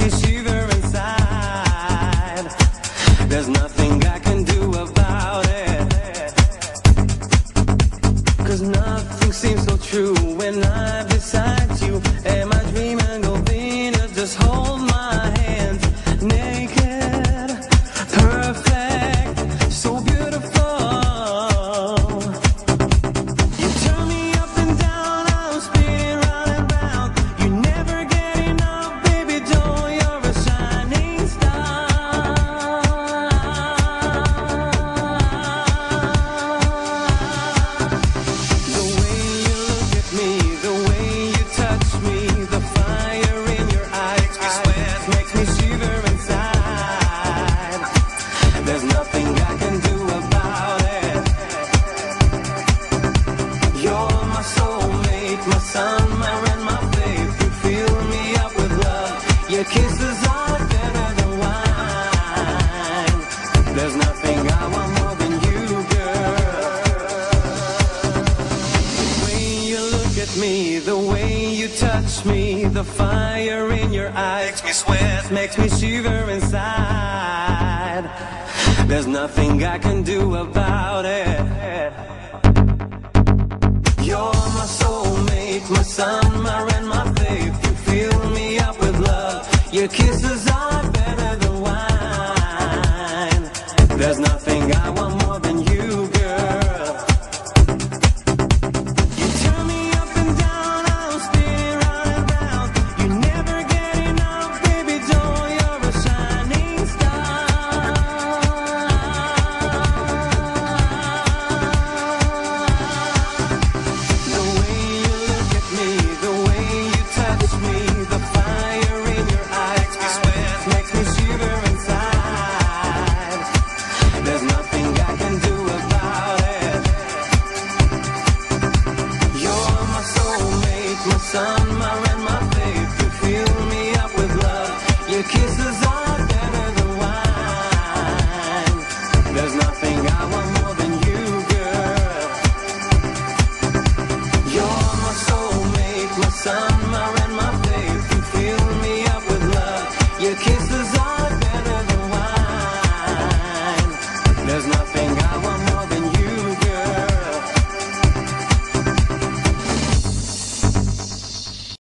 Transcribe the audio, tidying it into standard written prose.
me shiver inside. There's nothing I can do about it, 'cause nothing seems so true when I'm beside you. Am I dreaming of Venus? Just hold my hands. Naked, perfect, so beautiful. You turn me up and down, I'm spinning round and round. You never get enough, baby doll, you're a shining star. The way you look at me, the way you touch me, the fire in your eyes makes me shiver inside. There's nothing I can do about it. You're my soulmate, my sun, my rain, my faith. You fill me up with love. Your kisses are better than wine. There's nothing I want more than you, girl. The way you look at me, the way you touch me, the fire in your eyes makes me sweat, makes me shiver inside. There's nothing I can do about it. You're my soulmate, my sun, my rain, my faith. You fill me up with love. Your kisses are